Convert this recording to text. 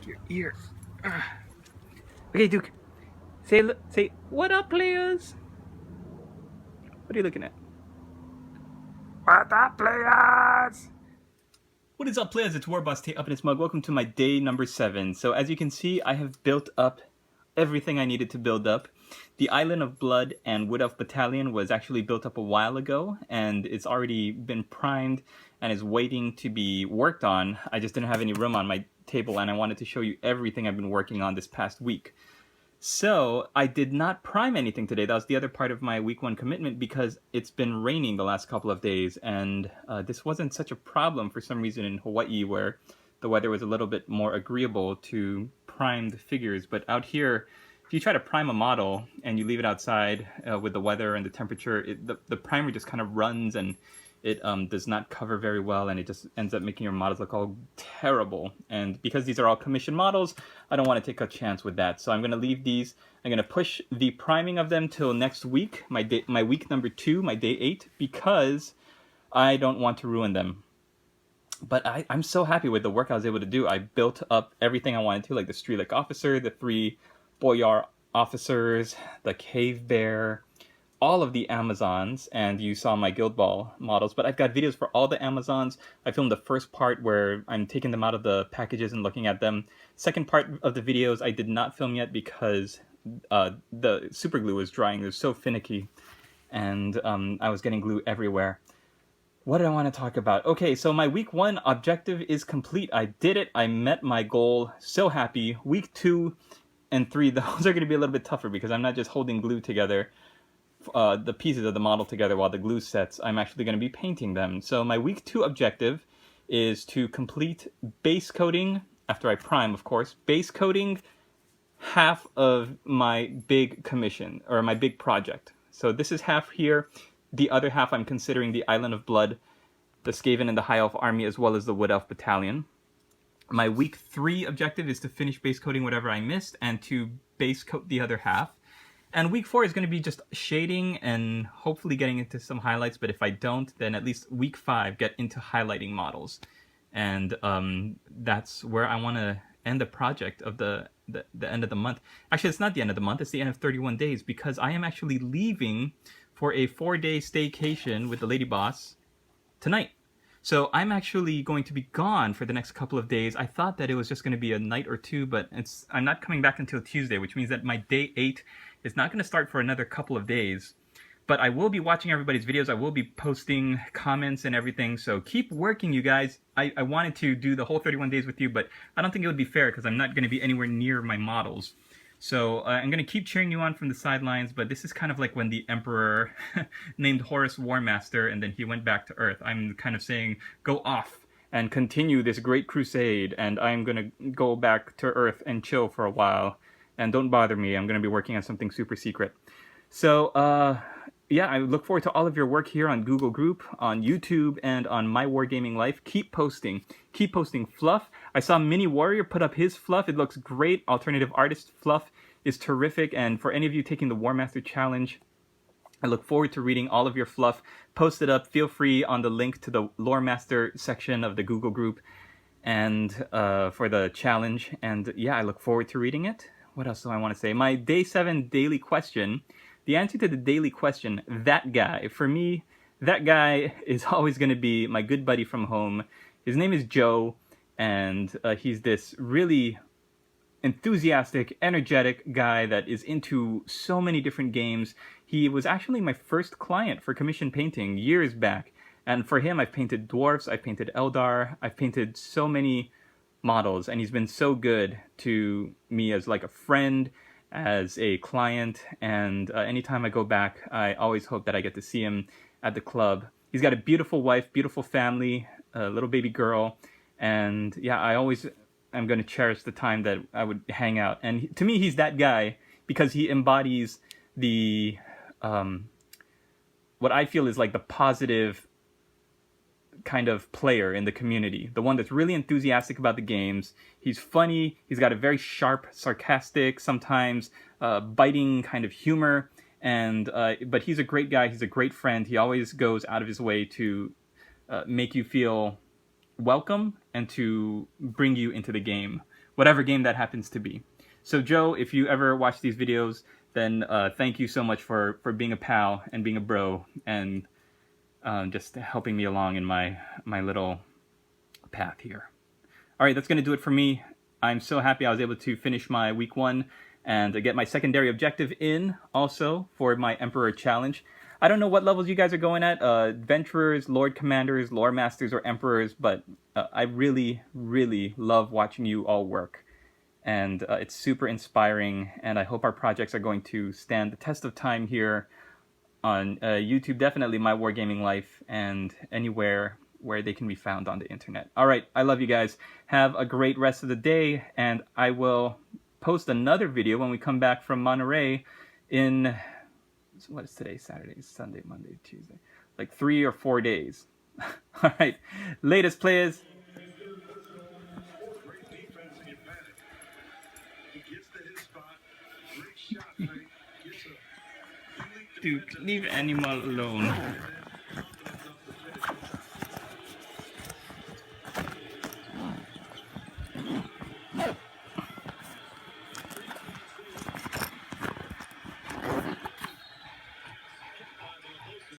your ear. Okay, Duke. Say, what up, players? What are you looking at? What up, players? What is up, players? It's WarbossTae up in its mug. Welcome to my day number 7. So as you can see, I have built up everything I needed to build up. The Island of Blood and Wood Elf Battalion was actually built up a while ago, and it's already been primed and is waiting to be worked on. I just didn't have any room on my table, and I wanted to show you everything I've been working on this past week. So I did not prime anything today. That was the other part of my week 1 commitment because it's been raining the last couple of days, and this wasn't such a problem for some reason in Hawaii where the weather was a little bit more agreeable to prime the figures. But out here, if you try to prime a model and you leave it outside with the weather and the temperature, the primer just kind of runs and it does not cover very well, and it just ends up making your models look all terrible. And because these are all commissioned models, I don't want to take a chance with that. So I'm going to leave these. I'm going to push the priming of them till next week, my week number 2, my day 8, because I don't want to ruin them. But I'm so happy with the work I was able to do. I built up everything I wanted to, like the Strelok officer, the 3 Boyar officers, the Cave Bear, all of the Amazons, and you saw my Guild Ball models, but I've got videos for all the Amazons. I filmed the first part where I'm taking them out of the packages and looking at them. Second part of the videos I did not film yet because the super glue was drying. It was so finicky, and I was getting glue everywhere. What did I want to talk about? Okay, so my week 1 objective is complete. I did it. I met my goal. So happy. Week 2 and 3, those are going to be a little bit tougher because I'm not just holding glue together the pieces of the model together while the glue sets. I'm actually going to be painting them. So my week 2 objective is to complete base coating, after I prime, of course, base coating half of my big commission, or my big project. So this is half here. The other half I'm considering the Island of Blood, the Skaven and the High Elf Army, as well as the Wood Elf Battalion. My week 3 objective is to finish base coating whatever I missed and to base coat the other half. And week 4 is going to be just shading and hopefully getting into some highlights. But if I don't, then at least week 5, get into highlighting models. And that's where I want to end the project of the end of the month. Actually, it's not the end of the month. It's the end of 31 days because I am actually leaving for a 4-day staycation with the lady boss tonight. So I'm actually going to be gone for the next couple of days. I thought that it was just going to be a night or 2, but I'm not coming back until Tuesday, which means that my day 8 is not going to start for another couple of days. But I will be watching everybody's videos. I will be posting comments and everything. So keep working, you guys. I wanted to do the whole 31 days with you, but I don't think it would be fair because I'm not going to be anywhere near my models. So I'm going to keep cheering you on from the sidelines, but this is kind of like when the Emperor named Horus War Master and then he went back to Earth. I'm kind of saying, go off and continue this great crusade, and I'm going to go back to Earth and chill for a while. And don't bother me, I'm going to be working on something super secret. So, yeah, I look forward to all of your work here on Google Group, on YouTube, and on My Wargaming Life. Keep posting. Keep posting fluff. I saw Mini Warrior put up his fluff. It looks great. Alternative Artist fluff is terrific. And for any of you taking the War Master Challenge, I look forward to reading all of your fluff. Post it up. Feel free on the link to the Lore Master section of the Google Group and for the challenge. And yeah, I look forward to reading it. What else do I want to say? My day 7 daily question. The answer to the daily question, that guy. For me, that guy is always going to be my good buddy from home. His name is Joe, and he's this really enthusiastic, energetic guy that is into so many different games. He was actually my first client for commission painting years back. And for him, I've painted dwarves, I've painted Eldar, I've painted so many models, and he's been so good to me as like a friend, as a client, and anytime I go back, I always hope that I get to see him at the club. He's got a beautiful wife, beautiful family, a little baby girl, and yeah, I'm going to cherish the time that I would hang out. And to me, he's that guy because he embodies the what I feel is like the positive kind of player in the community, the one that's really enthusiastic about the games. He's funny, he's got a very sharp, sarcastic, sometimes biting kind of humor, and but he's a great guy, he's a great friend. He always goes out of his way to make you feel welcome and to bring you into the game whatever game that happens to be. So Joe, if you ever watch these videos, then thank you so much for being a pal and being a bro and just helping me along in my little path here. All right, that's going to do it for me. I'm so happy I was able to finish my week 1 and get my secondary objective in also for my Emperor Challenge. I don't know what levels you guys are going at, Adventurers, Lord Commanders, Lore Masters, or Emperors, but I really, really love watching you all work. And it's super inspiring, and I hope our projects are going to stand the test of time here on YouTube, definitely My Wargaming Life, and anywhere where they can be found on the internet. All right, I love you guys. Have a great rest of the day, and I will post another video when we come back from Monterey in, what is today? Saturday, Sunday, Monday, Tuesday. Like 3 or 4 days. All right, latest players. Dude, leave animal alone.